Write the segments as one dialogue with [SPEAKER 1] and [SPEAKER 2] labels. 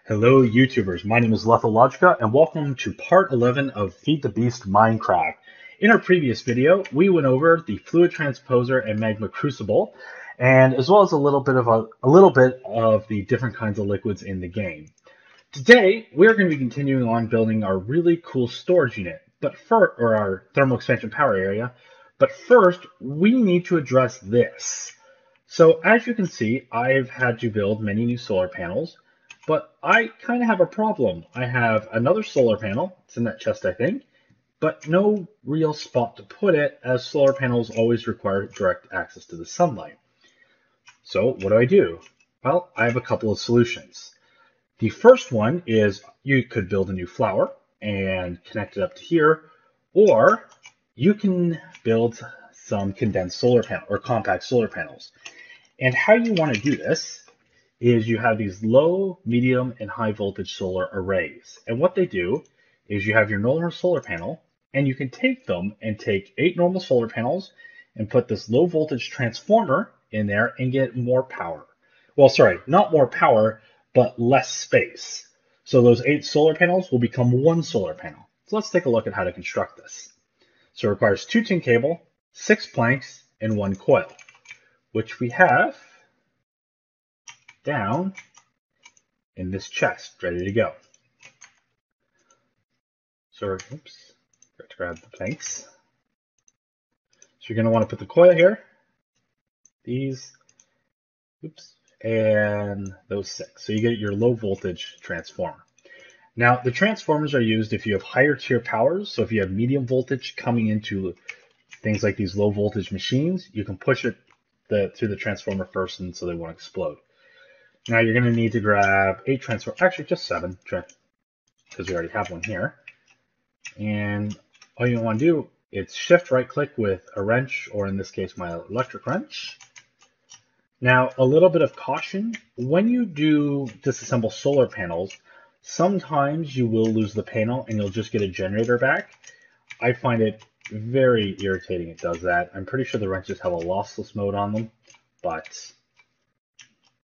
[SPEAKER 1] Hello YouTubers, my name is Lethologica and welcome to part 11 of Feed the Beast Minecraft. In our previous video, we went over the Fluid Transposer and Magma Crucible, and as well as a little bit of the different kinds of liquids in the game. Today, we're going to be continuing on building our really cool storage unit, or our thermal expansion power area. But first, we need to address this. So as you can see, I've had to build many new solar panels. But I kind of have a problem. I have another solar panel, it's in that chest I think, but no real spot to put it as solar panels always require direct access to the sunlight. So what do? Well, I have a couple of solutions. The first one is you could build a new flower and connect it up to here, or you can build some condensed solar panel or compact solar panels. And how you want to do this is you have these low, medium, and high voltage solar arrays. And what they do is you have your normal solar panel, and you can take them and take 8 normal solar panels and put this low voltage transformer in there and get more power. Well, sorry, not more power, but less space. So those 8 solar panels will become 1 solar panel. So let's take a look at how to construct this. So it requires 2 tin cable, 6 planks, and 1 coil, which we have down in this chest, ready to go. So, oops, got to grab the planks. So you're going to want to put the coil here, these, oops, and those 6. So you get your low voltage transformer. Now, the transformers are used if you have higher tier powers. So if you have medium voltage coming into things like these low voltage machines, you can push it through the transformer first, and so they won't explode. Now you're going to need to grab 8 transformers, actually just 7, because we already have one here. And all you want to do is shift right click with a wrench, or in this case my electric wrench. Now a little bit of caution, when you do disassemble solar panels, sometimes you will lose the panel and you'll just get a generator back. I find it very irritating it does that. I'm pretty sure the wrenches have a lossless mode on them, but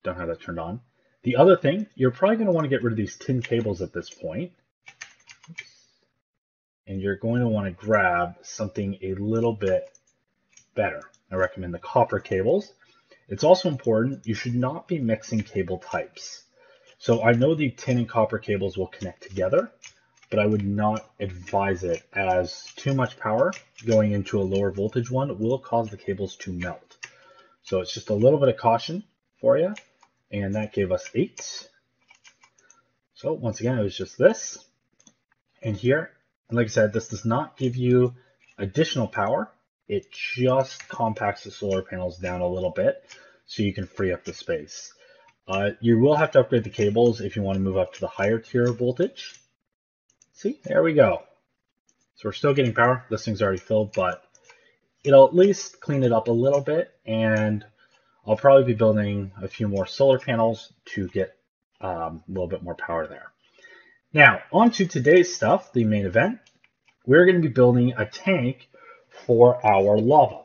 [SPEAKER 1] don't have that turned on. The other thing, you're probably going to want to get rid of these tin cables at this point. Oops. And you're going to want to grab something a little bit better. I recommend the copper cables. It's also important, you should not be mixing cable types. So I know the tin and copper cables will connect together, but I would not advise it, as too much power going into a lower voltage one will cause the cables to melt. So it's just a little bit of caution for you. And that gave us 8. So once again, it was just this. And here, and like I said, this does not give you additional power. It just compacts the solar panels down a little bit so you can free up the space. You will have to upgrade the cables if you want to move up to the higher tier of voltage. See, there we go. So we're still getting power. This thing's already filled, but it'll at least clean it up a little bit, and I'll probably be building a few more solar panels to get a little bit more power there. Now, on to today's stuff, the main event. We're going to be building a tank for our lava.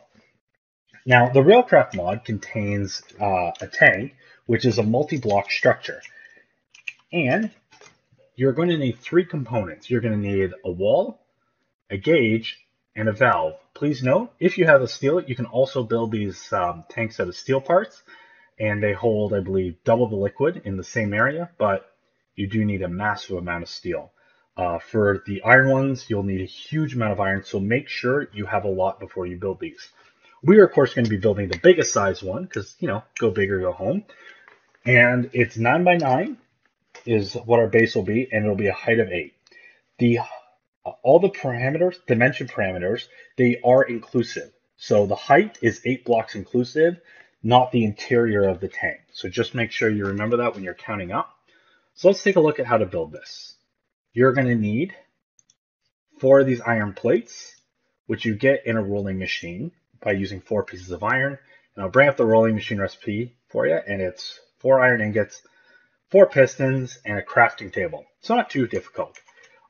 [SPEAKER 1] Now, the Railcraft mod contains a tank, which is a multi-block structure. And you're going to need 3 components. You're going to need a wall, a gauge, and a valve. Please note, if you have a steel, you can also build these tanks out of steel parts, and they hold, I believe, double the liquid in the same area, but you do need a massive amount of steel. For the iron ones, you'll need a huge amount of iron, so make sure you have a lot before you build these. We are, of course, going to be building the biggest size one, because, you know, go big or go home. And it's 9 by 9 is what our base will be, and it'll be a height of 8. All the parameters, dimension parameters, they are inclusive. So the height is 8 blocks inclusive, not the interior of the tank. So just make sure you remember that when you're counting up. So let's take a look at how to build this. You're going to need 4 of these iron plates, which you get in a rolling machine by using 4 pieces of iron. And I'll bring up the rolling machine recipe for you, and it's 4 iron ingots, 4 pistons, and a crafting table. So not too difficult.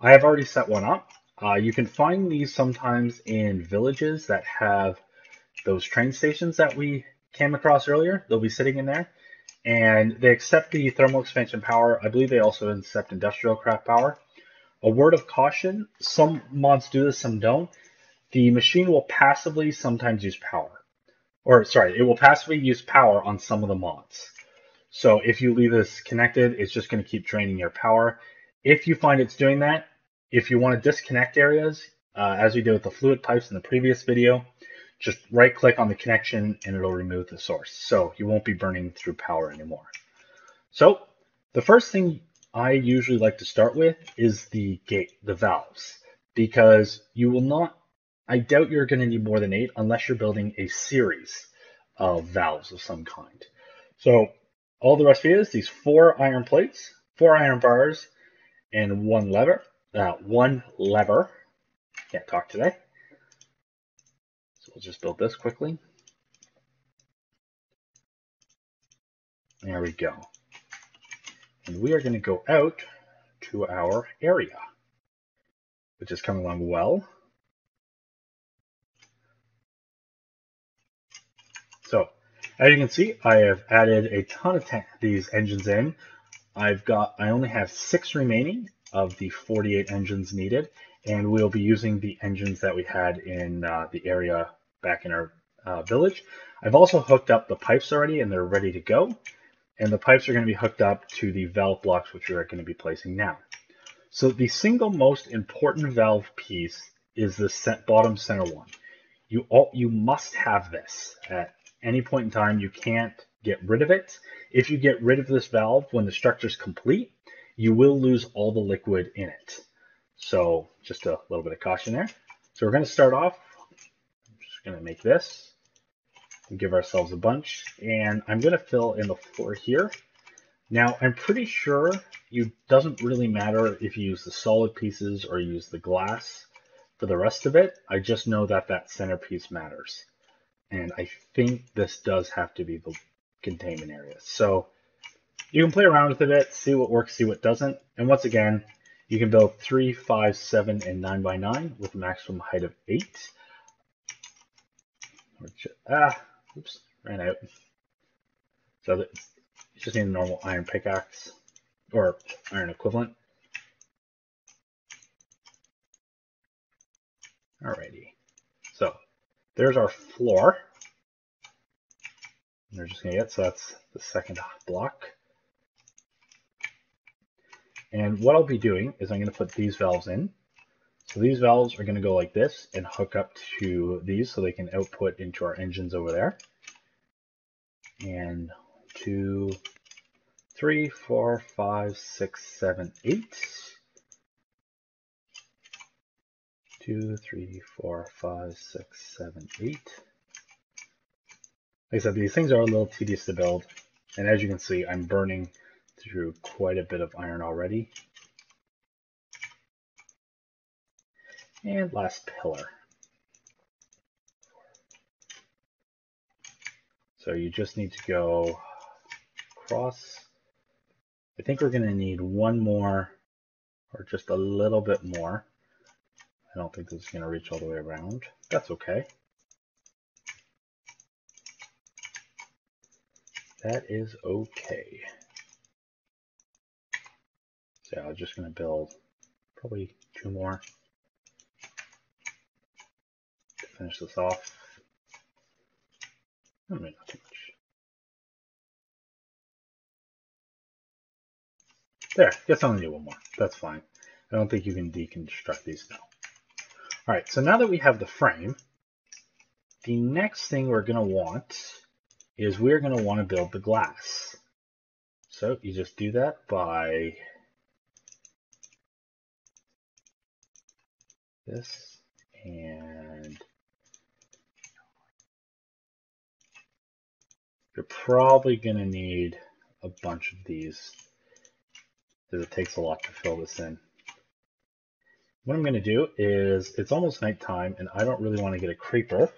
[SPEAKER 1] I have already set one up. You can find these sometimes in villages that have those train stations that we came across earlier. They'll be sitting in there. and they accept the thermal expansion power. I believe they also accept industrial craft power. A word of caution, some mods do this, some don't. The machine will passively sometimes use power. Or, sorry, it will passively use power on some of the mods. So if you leave this connected, it's just going to keep draining your power. If you find it's doing that, if you want to disconnect areas, as we did with the fluid pipes in the previous video, just right click on the connection and it'll remove the source. So you won't be burning through power anymore. So the first thing I usually like to start with is the gate, the valves, because you will not, I doubt you're going to need more than 8 unless you're building a series of valves of some kind. So all the rest of it is these 4 iron plates, 4 iron bars, and one lever. Can't talk today. So we'll just build this quickly. There we go. And we are going to go out to our area, which is coming along well. So as you can see, I have added a ton of these engines in. I only have 6 remaining of the 48 engines needed, and we'll be using the engines that we had in the area back in our village. I've also hooked up the pipes already, and they're ready to go. And the pipes are going to be hooked up to the valve blocks, which we are going to be placing now. So the single most important valve piece is the bottom center one. You must have this at any point in time. You can't get rid of it. If you get rid of this valve when the structure is complete, you will lose all the liquid in it. So just a little bit of caution there. So we're going to start off. I'm just going to make this and give ourselves a bunch. And I'm going to fill in the floor here. Now, I'm pretty sure it doesn't really matter if you use the solid pieces or use the glass for the rest of it. I just know that that centerpiece matters. And I think this does have to be the containment area. So you can play around with it a bit, see what works, see what doesn't. And once again, you can build 3, 5, 7, and 9 by 9 with a maximum height of 8. Oops, ran out. So you just need a normal iron pickaxe or iron equivalent. Alrighty, so there's our floor. And we're just gonna get, so that's the second block. And what I'll be doing is I'm gonna put these valves in. So these valves are going to go like this and hook up to these so they can output into our engines over there. And 2, 3, 4, 5, 6, 7, 8. 2, 3, 4, 5, 6, 7, 8. Like I said, these things are a little tedious to build. And as you can see, I'm burning through quite a bit of iron already. And last pillar. So you just need to go across. I think we're going to need one more or just a little bit more. I don't think this is going to reach all the way around. That's okay. That is okay. So I'm just going to build probably 2 more to finish this off. Maybe not too much. There, guess I'll need 1 more. That's fine. I don't think you can deconstruct these now. All right, so now that we have the frame, the next thing we're going to want is we're going to want to build the glass. So you just do that by this, and you're probably going to need a bunch of these because it takes a lot to fill this in. What I'm going to do is, it's almost nighttime and I don't really want to get a creeper,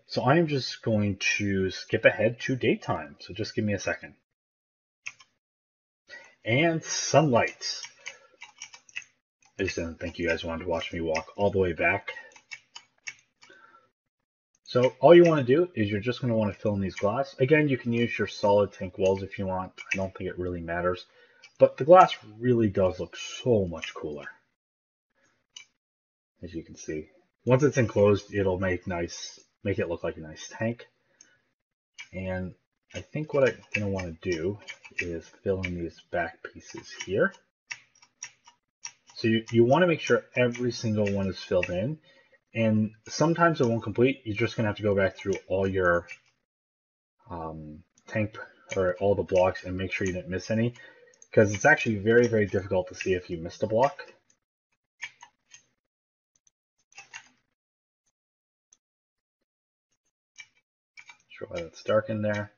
[SPEAKER 1] so I am just going to skip ahead to daytime. So just give me a second. And sunlight. I just didn't think you guys wanted to watch me walk all the way back. So all you want to do is you're just going to want to fill in these glass. Again, you can use your solid tank walls if you want. I don't think it really matters. But the glass really does look so much cooler. As you can see. Once it's enclosed, it'll make it look like a nice tank. And I think what I'm going to want to do is fill in these back pieces here. So you want to make sure every single one is filled in. And sometimes it won't complete. You're just going to have to go back through all your tank or all the blocks and make sure you didn't miss any. Because it's actually very, very difficult to see if you missed a block. Sure why that's dark in there.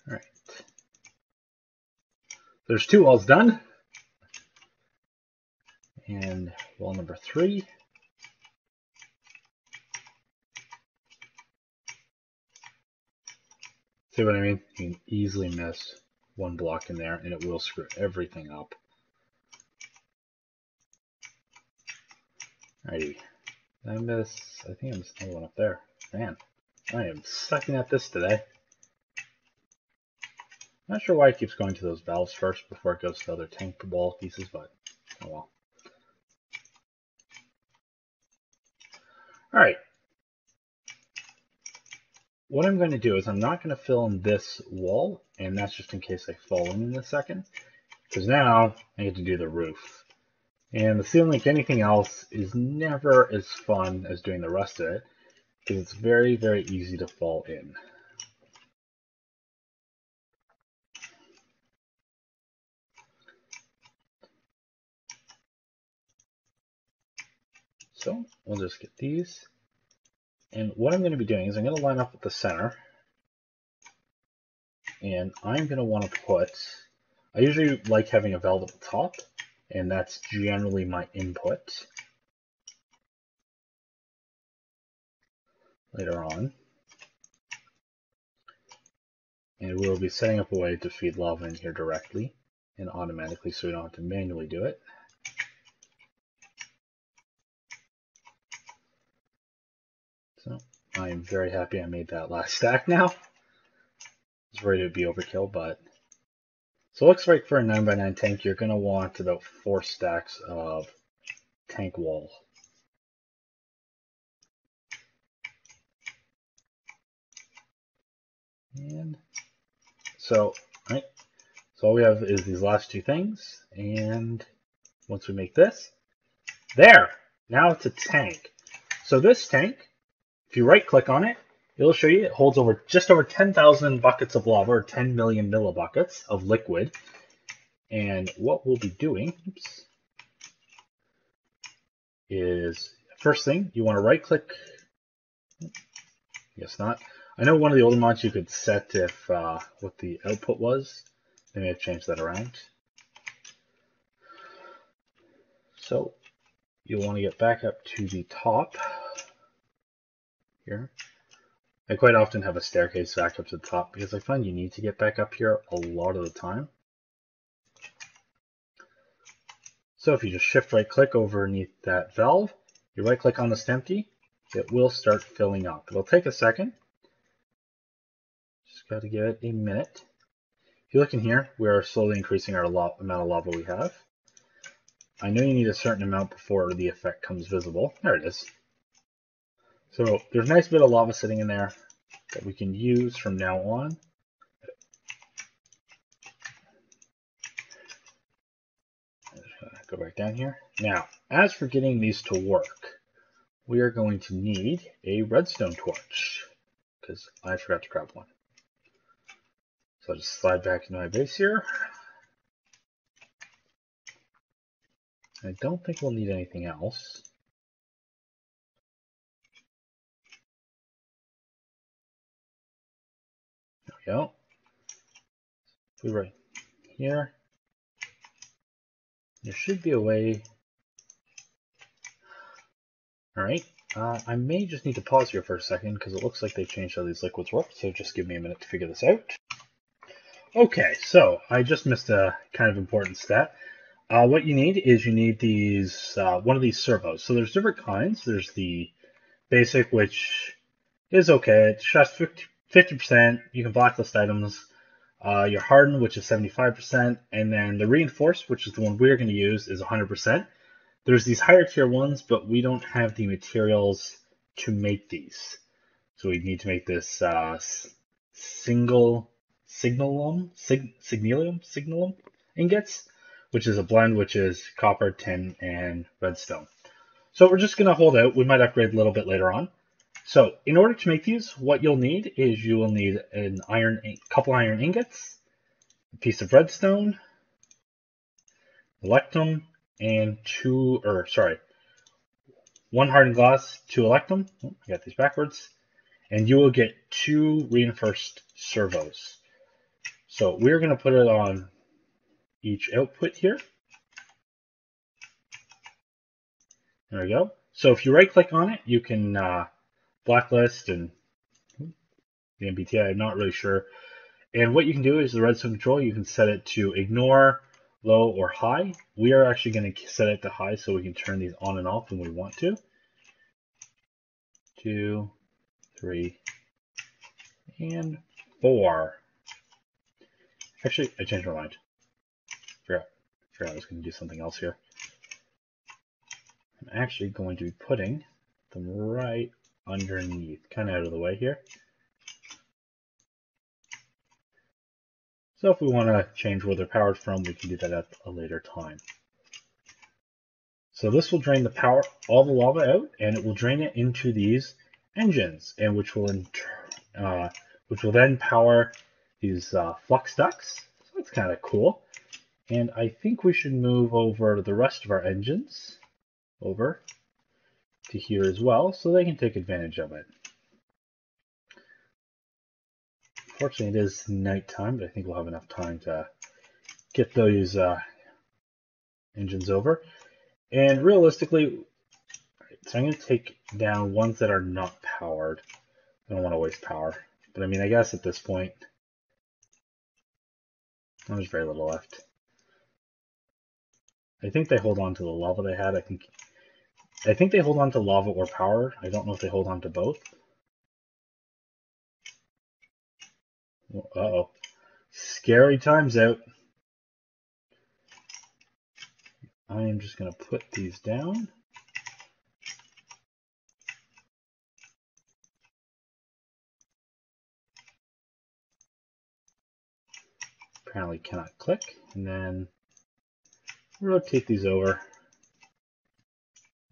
[SPEAKER 1] All right. There's 2 walls done. And wall number 3. See what I mean? You can easily miss 1 block in there and it will screw everything up. Alrighty. I think I missed another one up there. Man, I am sucking at this today. Not sure why it keeps going to those valves first before it goes to other tank wall pieces, but oh well. Alright. What I'm going to do is I'm not going to fill in this wall, and that's just in case I fall in a second, because now I get to do the roof. And the ceiling, like anything else, is never as fun as doing the rest of it, because it's very, very easy to fall in. So we'll just get these. And what I'm going to be doing is I'm going to line up with the center. And I'm going to want to put, I usually like having a valve at the top, and that's generally my input later on. And we'll be setting up a way to feed lava in here directly and automatically so we don't have to manually do it. So I am very happy I made that last stack now. It's ready to be overkill, but so it looks like for a 9x9 tank, you're going to want about 4 stacks of tank wall. And so, right, so all we have is these last 2 things, and once we make this, there, now it's a tank. So this tank, if you right click on it, it'll show you it holds just over 10,000 buckets of lava, or 10 million millibuckets of liquid. And what we'll be doing is, first thing, you want to right click, guess not. I know one of the older mods you could set if what the output was. They may have changed that around. So you'll want to get back up to the top here. I quite often have a staircase back up to the top because I find you need to get back up here a lot of the time. So if you just shift right click underneath that valve, you right click on this empty, it will start filling up. It'll take a second. Just got to give it a minute. If you look in here, we are slowly increasing our amount of lava we have. I know you need a certain amount before the effect comes visible. There it is. So there's a nice bit of lava sitting in there that we can use from now on. Go back down here. Now, as for getting these to work, we are going to need a redstone torch because I forgot to grab one. So I'll just slide back into my base here. I don't think we'll need anything else. There we go. Put it right here. There should be a way. All right. I may just need to pause here for a second because it looks like they changed how these liquids work. So just give me a minute to figure this out. Okay, so I just missed a kind of important step. What you need is these one of these servos. So there's different kinds. There's the basic, which is okay. It's just 50%. You can blacklist items. Your hardened, which is 75%, and then the reinforced, which is the one we're going to use, is 100%. There's these higher tier ones, but we don't have the materials to make these. So we need to make this signalum ingots, which is a blend, which is copper, tin, and redstone. So we're just going to hold out. We might upgrade a little bit later on. So in order to make these, what you'll need is you will need a couple iron ingots, a piece of redstone, electrum, and one hardened glass, 2 electrum. Oh, I got these backwards. And you will get 2 reinforced servos. So we're going to put it on each output here. There we go. So if you right click on it, you can blacklist and the MBTI, I'm not really sure. And what you can do is the redstone control, you can set it to ignore, low, or high. We are actually going to set it to high so we can turn these on and off when we want to. 2, 3, and 4. Actually, I changed my mind. Forgot I was going to do something else here. I'm actually going to be putting them right underneath, kind of out of the way here. So if we want to change where they're powered from, we can do that at a later time. So this will drain the power, all the lava out, and it will drain it into these engines, and which will then power these flux ducts. So that's kind of cool. And I think we should move over the rest of our engines over to here as well, so they can take advantage of it. Fortunately, it is nighttime, but I think we'll have enough time to get those engines over. And realistically, so I'm going to take down ones that are not powered. I don't want to waste power. But I mean, I guess at this point, there's very little left. I think they hold on to the lava they had. I think they hold on to lava or power. I don't know if they hold on to both. Uh-oh. Scary times out. I am just going to put these down. Apparently cannot click. And then rotate these over.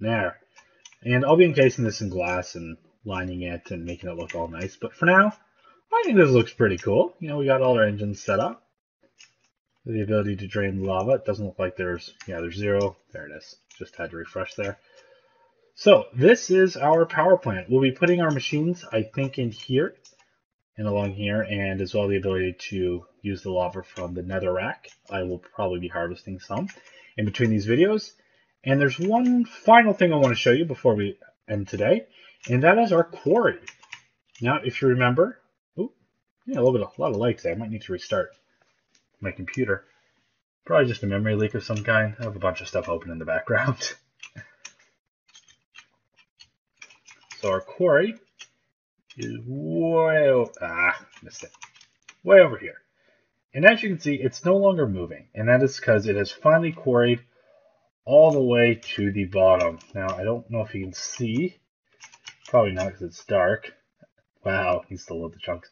[SPEAKER 1] There. And I'll be encasing this in glass and lining it and making it look all nice. But for now, I think this looks pretty cool. You know, we got all our engines set up. The ability to drain lava. It doesn't look like there's 0. There it is. Just had to refresh there. So this is our power plant. We'll be putting our machines, I think, in here and along here, and as well the ability to use the lava from the nether rack. I will probably be harvesting some in between these videos. And there's one final thing I want to show you before we end today, and that is our quarry. Now, if you remember, a lot of lights there. I might need to restart my computer. Probably just a memory leak of some kind. I have a bunch of stuff open in the background. So our quarry is way over here. And as you can see, it's no longer moving, and that is because it has finally quarried all the way to the bottom. Now, I don't know if you can see. Probably not because it's dark. Wow, he's still with the chunks.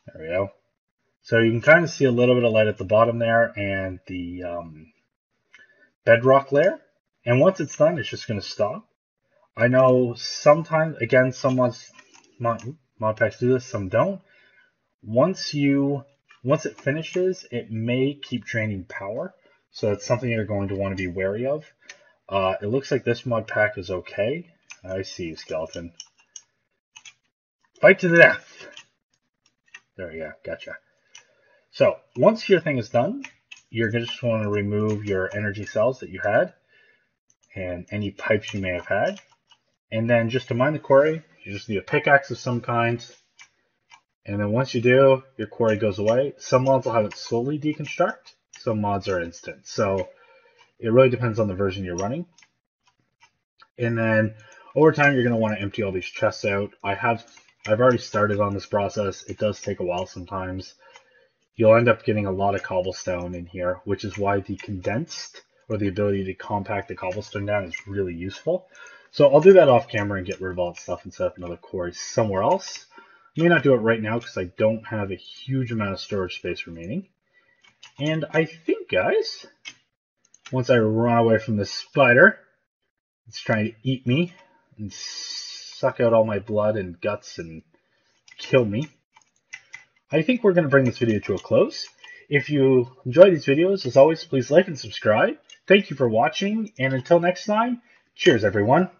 [SPEAKER 1] There we go. So you can kind of see a little bit of light at the bottom there and the bedrock layer. And once it's done, it's just going to stop. I know sometimes, again, some mod packs do this, some don't. Once it finishes, it may keep draining power. So that's something you're going to want to be wary of. It looks like this mod pack is okay. I see you, skeleton. Fight to the death. There we go. Gotcha. So once your thing is done, you're going to just want to remove your energy cells that you had and any pipes you may have had. And then just to mine the quarry, you just need a pickaxe of some kind. And then once you do, your quarry goes away. Some mods will have it slowly deconstruct. some mods are instant. So it really depends on the version you're running. And then over time, you're going to want to empty all these chests out. I've already started on this process. It does take a while sometimes. You'll end up getting a lot of cobblestone in here, which is why the condensed, or the ability to compact the cobblestone down, is really useful. So I'll do that off camera and get rid of all that stuff and set up another quarry somewhere else. I may not do it right now because I don't have a huge amount of storage space remaining. And I think, guys, once I run away from this spider, it's trying to eat me and suck out all my blood and guts and kill me, I think we're going to bring this video to a close. If you enjoy these videos, as always, please like and subscribe. Thank you for watching, and until next time, cheers, everyone.